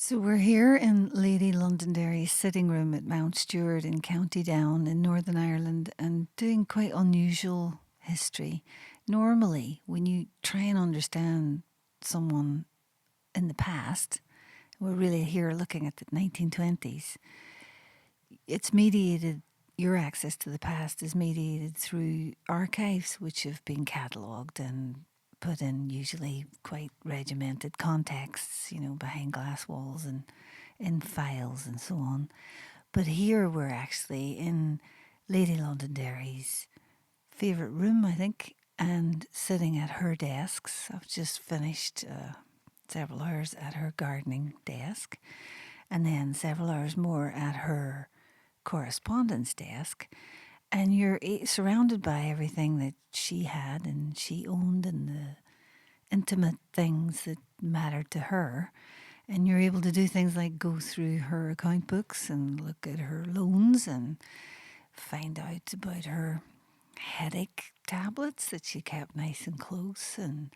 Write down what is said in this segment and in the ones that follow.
So we're here in Lady Londonderry's sitting room at Mount Stewart in County Down in Northern Ireland and doing quite unusual history. Normally, when you try and understand someone in the past, we're really here looking at the 1920s, it's mediated, your access to the past is mediated through archives which have been catalogued and put in usually quite regimented contexts, behind glass walls and in files and so on. But here we're actually in Lady Londonderry's favourite room, I think, and sitting at her desks. I've just finished several hours at her gardening desk and then several hours more at her correspondence desk. And you're surrounded by everything that she had and she owned and the intimate things that mattered to her. And you're able to do things like go through her account books and look at her loans and find out about her headache tablets that she kept nice and close. And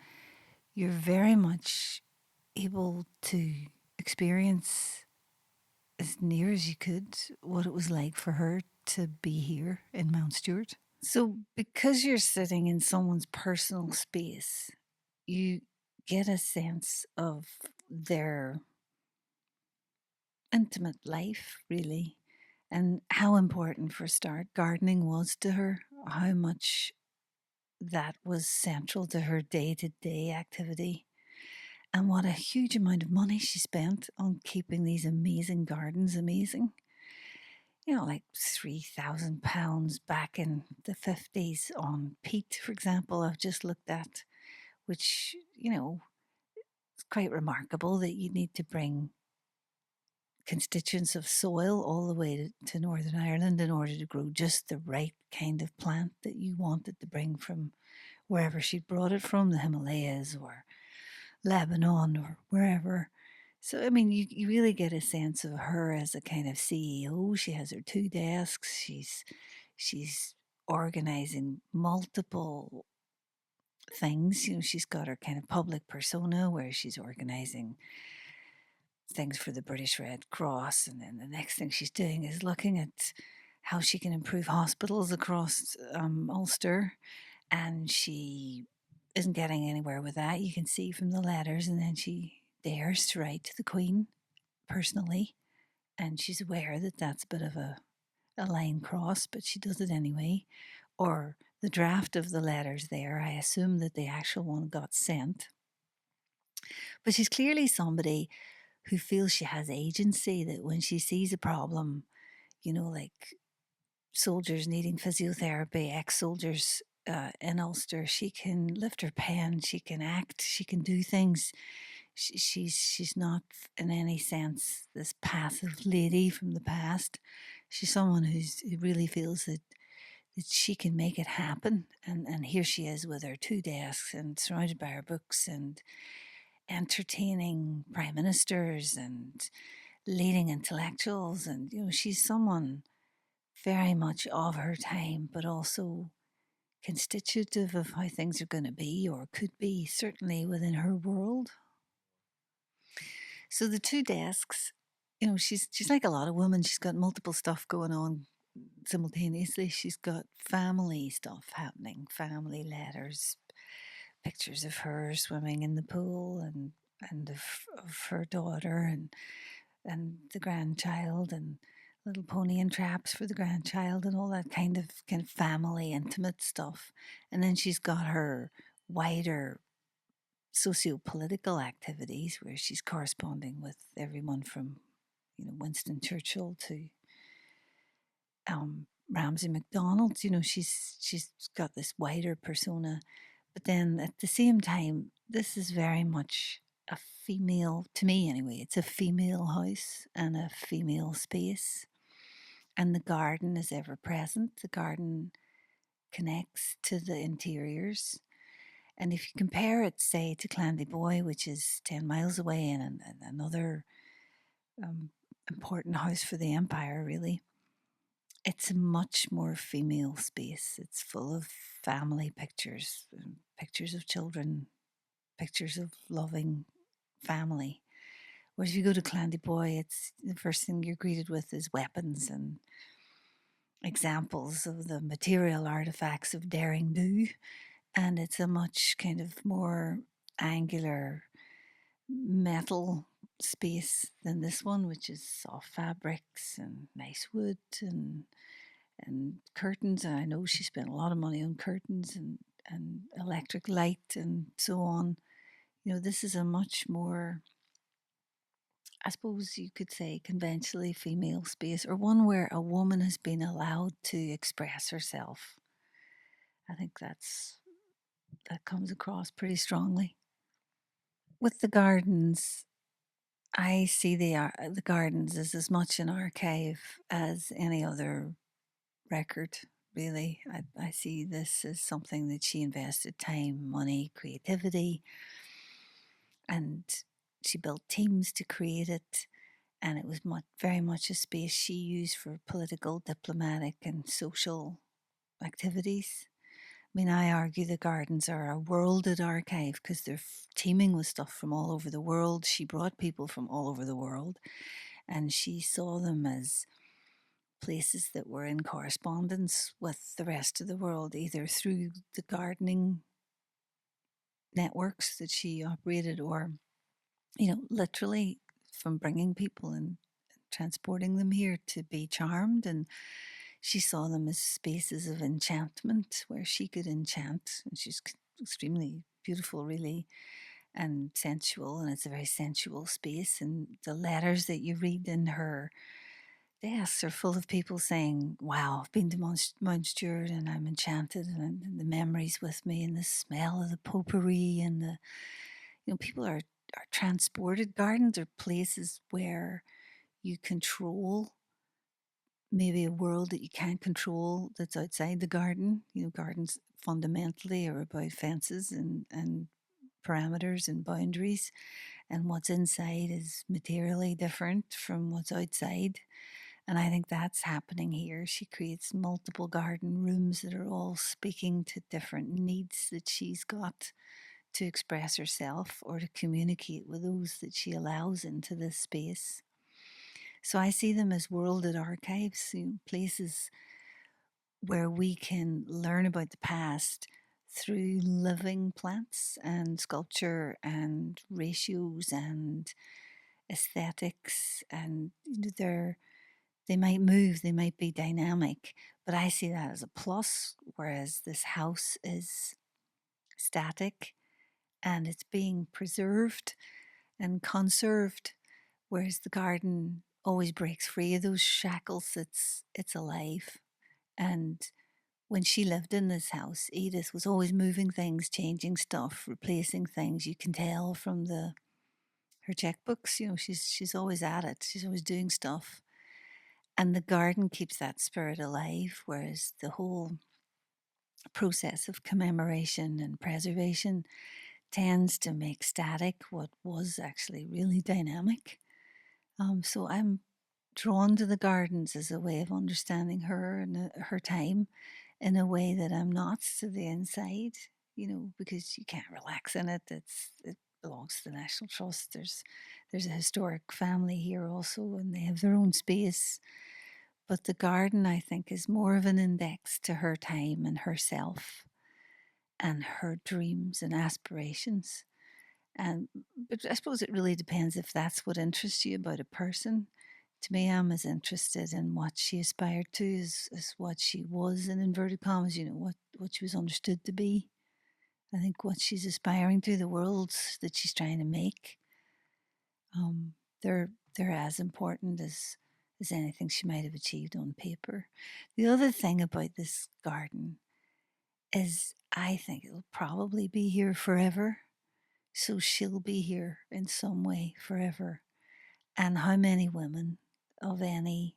you're very much able to experience as near as you could what it was like for her to be here in Mount Stewart. So, because you're sitting in someone's personal space, you get a sense of their intimate life, really, and how important, for a start, gardening was to her, how much that was central to her day to day activity, and what a huge amount of money she spent on keeping these amazing gardens amazing. Like £3,000 back in the 50s on peat, for example, I've just looked at, which, it's quite remarkable that you need to bring constituents of soil all the way to Northern Ireland in order to grow just the right kind of plant that you wanted to bring from wherever she'd brought it from, the Himalayas or Lebanon or wherever. So, I mean, you really get a sense of her as a kind of CEO. She has her two desks. She's organizing multiple things. She's got her kind of public persona where she's organizing things for the British Red Cross. And then the next thing she's doing is looking at how she can improve hospitals across Ulster. And she isn't getting anywhere with that. You can see from the letters. And then she dares to write to the Queen personally. And she's aware that that's a bit of a line cross, but she does it anyway. Or the draft of the letters there, I assume that the actual one got sent. But she's clearly somebody who feels she has agency, that when she sees a problem, like soldiers needing physiotherapy, ex-soldiers in Ulster, she can lift her pen, she can act, she can do things. She's not in any sense this passive lady from the past. She's someone who really feels that she can make it happen. And here she is with her two desks and surrounded by her books and entertaining prime ministers and leading intellectuals. And, she's someone very much of her time, but also constitutive of how things are going to be or could be, certainly within her world. So the two desks, she's like a lot of women. She's got multiple stuff going on simultaneously. She's got family stuff happening, family letters, pictures of her swimming in the pool and of her daughter and the grandchild and little pony and traps for the grandchild and all that kind of family intimate stuff. And then she's got her wider socio-political activities where she's corresponding with everyone from Winston Churchill to Ramsay MacDonald. She's got this wider persona, but then at the same time, this is very much a female, to me anyway, it's a female house and a female space. And the garden is ever present. The garden connects to the interiors. And if you compare it, say, to Clandyboy, which is 10 miles away and another um, important house for the empire, really, it's a much more female space. It's full of family pictures, pictures of children, pictures of loving family. Whereas if you go to Clandyboy, it's the first thing you're greeted with is weapons and examples of the material artifacts of daring do. And it's a much kind of more angular metal space than this one, which is soft fabrics and nice wood and curtains. And I know she spent a lot of money on curtains and electric light and so on. You know, this is a much more, I suppose you could say, conventionally female space, or one where a woman has been allowed to express herself. I think that comes across pretty strongly. With the gardens, I see the gardens as much an archive as any other record. Really, I see this as something that she invested time, money, creativity, and she built teams to create it. And it was very much a space she used for political, diplomatic, and social activities. I mean, I argue the gardens are a worlded archive because they're teeming with stuff from all over the world. She brought people from all over the world and she saw them as places that were in correspondence with the rest of the world, either through the gardening networks that she operated or, you know, literally from bringing people and transporting them here to be charmed. And she saw them as spaces of enchantment where she could enchant. And she's extremely beautiful, really, and sensual. And it's a very sensual space. And the letters that you read in her desks are full of people saying, "Wow, I've been to Mount Stewart and I'm enchanted, and the memories with me, and the smell of the potpourri, and the, you know, people are transported. Gardens are places where you control maybe a world that you can't control that's outside the garden. You know, gardens fundamentally are about fences and parameters and boundaries, and what's inside is materially different from what's outside. And I think that's happening here. She creates multiple garden rooms that are all speaking to different needs that she's got to express herself or to communicate with those that she allows into this space. So I see them as worlded archives, you know, places where we can learn about the past through living plants and sculpture and ratios and aesthetics. And you know, they might move, they might be dynamic, but I see that as a plus, whereas this house is static and it's being preserved and conserved, whereas the garden always breaks free of those shackles. It's alive. And when she lived in this house, Edith was always moving things, changing stuff, replacing things. You can tell from the her checkbooks, you know, she's always at it. She's always doing stuff. And the garden keeps that spirit alive, whereas the whole process of commemoration and preservation tends to make static what was actually really dynamic. So I'm drawn to the gardens as a way of understanding her and her time in a way that I'm not to the inside, you know, because you can't relax in it. It belongs to the National Trust. There's a historic family here also, and they have their own space. But the garden, I think, is more of an index to her time and herself and her dreams and aspirations. And but I suppose it really depends if that's what interests you about a person. To me, I'm as interested in what she aspired to as what she was, in inverted commas, you know, what she was understood to be. I think what she's aspiring to, the worlds that she's trying to make, um, they're as important as anything she might have achieved on paper. The other thing about this garden is I think it'll probably be here forever. So she'll be here in some way forever. And how many women of any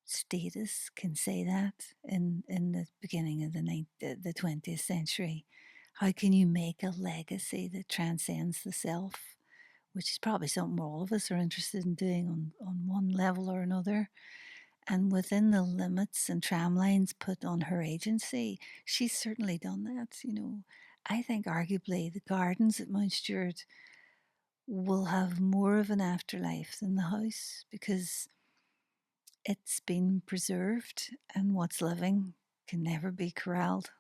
status can say that in the beginning of the 20th century? How can you make a legacy that transcends the self, which is probably something all of us are interested in doing on one level or another? And within the limits and tramlines put on her agency, she's certainly done that. You know, I think arguably the gardens at Mount Stewart will have more of an afterlife than the house because it's been preserved and what's living can never be corralled.